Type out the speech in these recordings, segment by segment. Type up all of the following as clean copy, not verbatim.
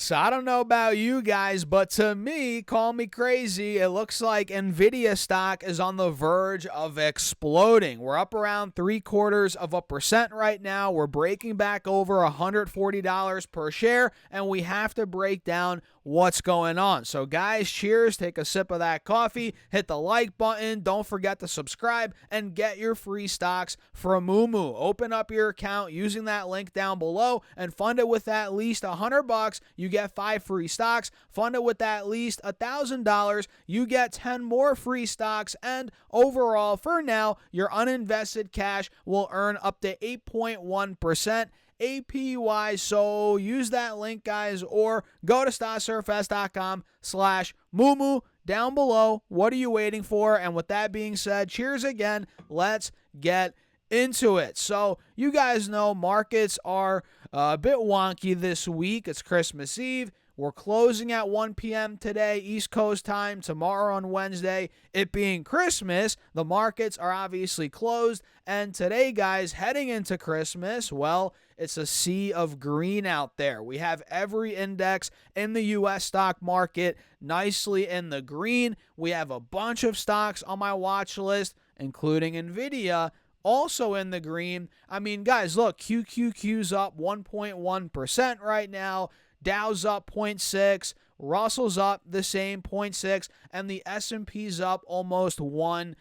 So I don't know about you guys, but to me, call me crazy, it looks like Nvidia stock is on the verge of exploding. We're up around 0.75% right now. We're breaking back over $140 per share, and we have to break down what's going on. So guys, cheers, take a sip of that coffee, hit the like button, don't forget to subscribe, and get your free stocks from Moomoo. Open up your account using that link down below and fund it with at least $100. You get 5 free stocks. Fund it with at least $1,000. You get 10 more free stocks. And overall, for now, your uninvested cash will earn up to 8.1% APY. So use that link, guys, or go to stocksurfs.com/Moomoo down below. What are you waiting for? And with that being said, cheers again. Let's get into it. So you guys know markets are a bit wonky this week. It's Christmas Eve. We're closing at 1 p.m. today, East Coast time. Tomorrow on Wednesday, it being Christmas, the markets are obviously closed. And today, guys, heading into Christmas, well, it's a sea of green out there. We have every index in the U.S. stock market nicely in the green. We have a bunch of stocks on my watch list, including Nvidia, also in the green. I mean, guys, look, QQQ's up 1.1% right now. Dow's up 0.6, Russell's up the same 0.6, and the S&P's up almost 1%.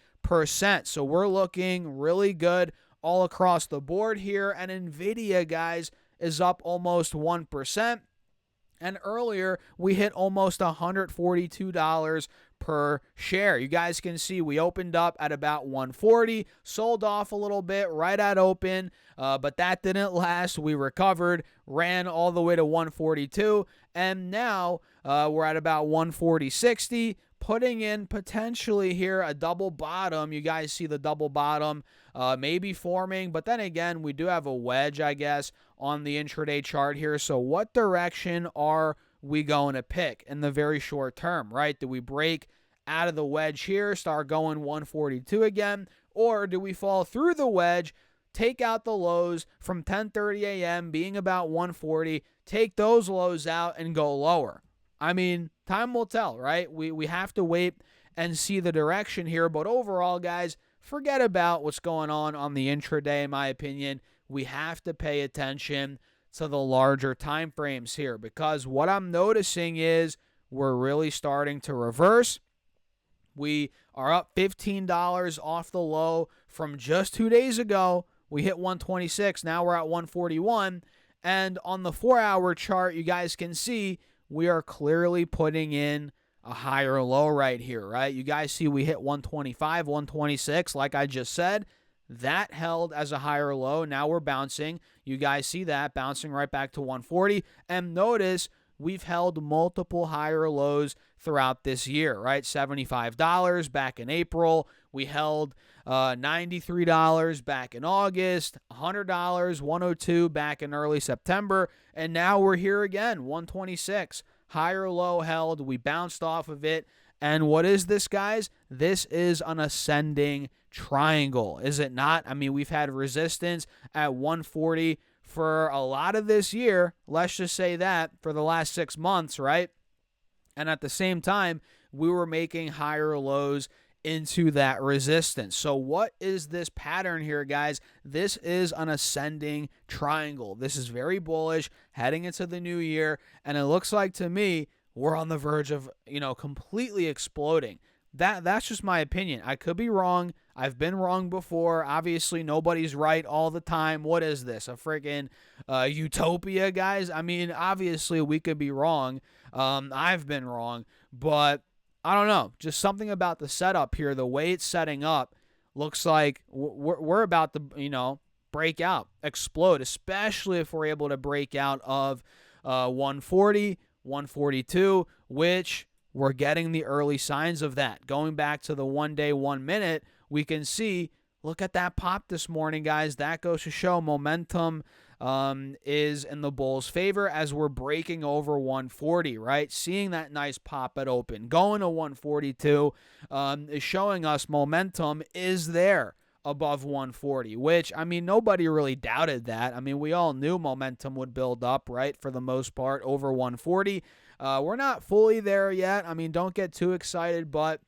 So we're looking really good all across the board here. And Nvidia, guys, is up almost 1%. And earlier, we hit almost $142 per share. You guys can see we opened up at about 140, sold off a little bit right at open, but that didn't last. We recovered, ran all the way to 142, and now we're at about 140.60, putting in potentially here a double bottom. You guys see the double bottom maybe forming, but then again, we do have a wedge, I guess, on the intraday chart here. So what direction are we going to pick in the very short term, right? Do we break out of the wedge here, start going 142 again, or do we fall through the wedge, take out the lows from 10:30 a.m. being about 140, take those lows out and go lower? I mean, time will tell, right? We have to wait and see the direction here, but overall, guys, forget about what's going on the intraday, in my opinion. We have to pay attention to the larger time frames here, because what I'm noticing is we're really starting to reverse. We are up $15 off the low from just 2 days ago. We hit 126. Now we're at 141. And on the 4-hour chart, you guys can see we are clearly putting in a higher low right here, right? You guys see we hit 125, 126, like I just said. That held as a higher low. Now we're bouncing. You guys see that, bouncing right back to 140. And notice we've held multiple higher lows throughout this year, right? $75 back in April. We held $93 back in August, $100, $102 back in early September. And now we're here again, 126. Higher low held. We bounced off of it. And what is this, guys? This is an ascending triangle, is it not? I mean, we've had resistance at 140 for a lot of this year. Let's just say that for the last 6 months, right? And at the same time, we were making higher lows into that resistance. So what is this pattern here, guys? This is an ascending triangle. This is very bullish heading into the new year. And it looks like to me, we're on the verge of, completely exploding. That's just my opinion. I could be wrong. I've been wrong before. Obviously, nobody's right all the time. What is this? A freaking utopia, guys? I mean, obviously, we could be wrong. I've been wrong. But I don't know. Just something about the setup here, the way it's setting up, looks like we're about to, break out, explode, especially if we're able to break out of 140, 142, which we're getting the early signs of that. Going back to the 1 day, 1 minute, we can see, look at that pop this morning, guys. That goes to show momentum is in the Bulls' favor as we're breaking over 140, right? Seeing that nice pop at open, going to 142 is showing us momentum is there. above 140, which, I mean, nobody really doubted that. I mean, we all knew momentum would build up, right, for the most part, over 140. We're not fully there yet. I mean, don't get too excited, but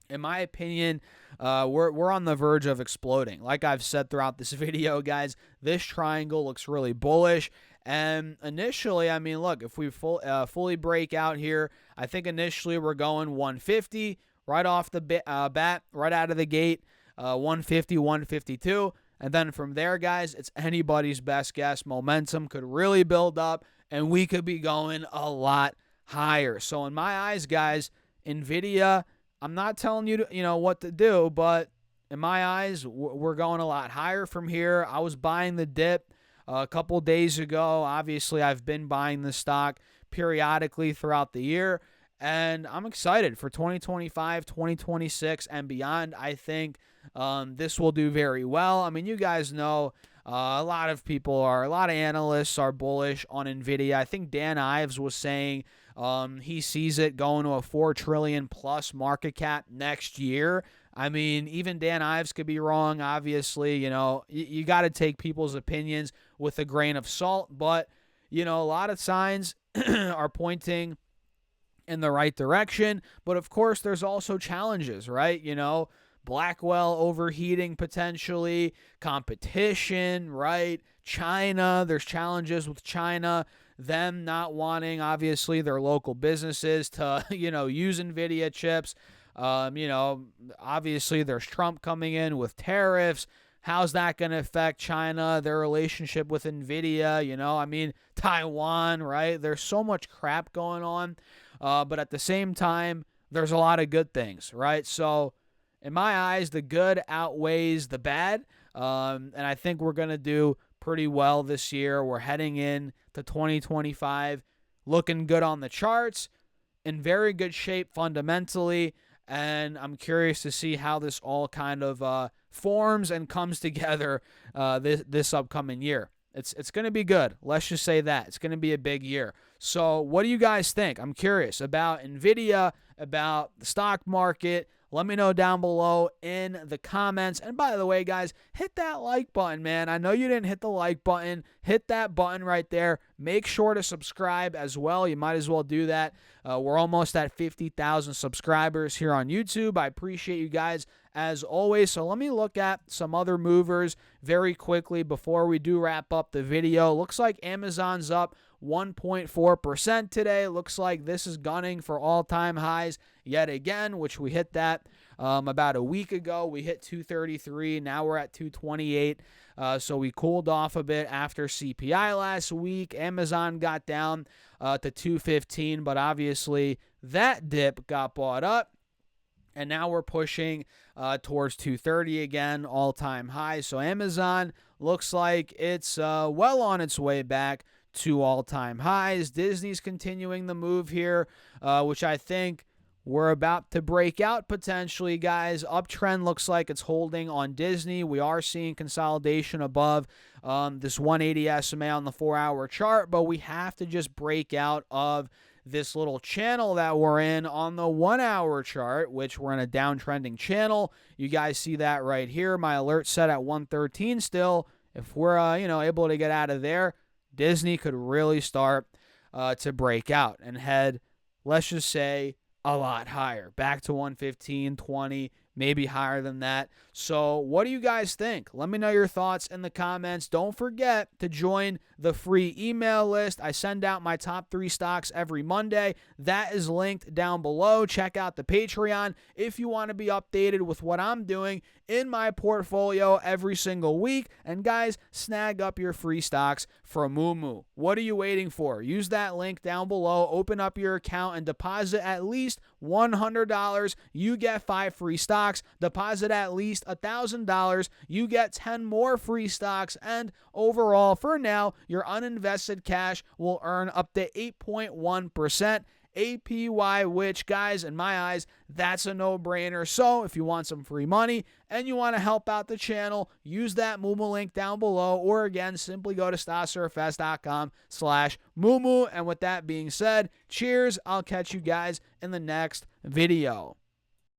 in my opinion, we're on the verge of exploding. Like I've said throughout this video, guys, this triangle looks really bullish. And initially, I mean, look, if we fully break out here, I think initially we're going 150 right off the bat, right out of the gate, 150, 152. And then from there, guys, it's anybody's best guess. Momentum could really build up, and we could be going a lot higher. So in my eyes, guys, Nvidia, I'm not telling you what to do, but in my eyes, we're going a lot higher from here. I was buying the dip a couple days ago. Obviously, I've been buying the stock periodically throughout the year, and I'm excited for 2025, 2026, and beyond. I think this will do very well. I mean, you guys know a lot of analysts are bullish on Nvidia. I think Dan Ives was saying he sees it going to a $4 trillion plus market cap next year. I mean, even Dan Ives could be wrong. Obviously, you got to take people's opinions with a grain of salt. But, a lot of signs are pointing in the right direction. But, of course, there's also challenges, right? Blackwell overheating potentially, competition, right? China, there's challenges with China, them not wanting, obviously, their local businesses to, use Nvidia chips. Obviously, there's Trump coming in with tariffs. How's that going to affect China, their relationship with Nvidia? Taiwan, right? There's so much crap going on. But at the same time, there's a lot of good things, right? So, in my eyes, the good outweighs the bad, and I think we're going to do pretty well this year. We're heading in to 2025 looking good on the charts, in very good shape fundamentally, and I'm curious to see how this all kind of forms and comes together this upcoming year. It's going to be good. Let's just say that. It's going to be a big year. So what do you guys think? I'm curious about Nvidia, about the stock market. Let me know down below in the comments. And by the way, guys, hit that like button, man. I know you didn't hit the like button. Hit that button right there. Make sure to subscribe as well. You might as well do that. We're almost at 50,000 subscribers here on YouTube. I appreciate you guys as always. So let me look at some other movers very quickly before we do wrap up the video. Looks like Amazon's up 1.4% today. Looks like this is gunning for all-time highs yet again, which we hit that about a week ago. We hit 233. Now we're at 228. So we cooled off a bit after CPI last week. Amazon got down to 215, but obviously that dip got bought up. And now we're pushing towards 230 again, all-time high. So Amazon looks like it's well on its way back to all-time highs. Disney's continuing the move here, which I think we're about to break out potentially, guys. Uptrend looks like it's holding on Disney. We are seeing consolidation above this 180 SMA on the 4-hour chart, but we have to just break out of this little channel that we're in on the 1-hour chart, which we're in a downtrending channel. You guys see that right here. My alert set at 113 still. If we're able to get out of there, Disney could really start to break out and head, let's just say, a lot higher, back to 115, 20, maybe higher than that. So what do you guys think? Let me know your thoughts in the comments. Don't forget to join the free email list. I send out my top 3 stocks every Monday. That is linked down below. Check out the Patreon if you want to be updated with what I'm doing in my portfolio every single week. And guys, snag up your free stocks from Moomoo. What are you waiting for? Use that link down below. Open up your account and deposit at least $100. You get 5 free stocks. Deposit at least $1,000. You get 10 more free stocks. And overall, for now, your uninvested cash will earn up to 8.1% APY, which, guys, in my eyes, that's a no-brainer. So if you want some free money and you want to help out the channel, use that Moomoo link down below, or again, simply go to StockSurfS.com/Moomoo. And with that being said, cheers. I'll catch you guys in the next video.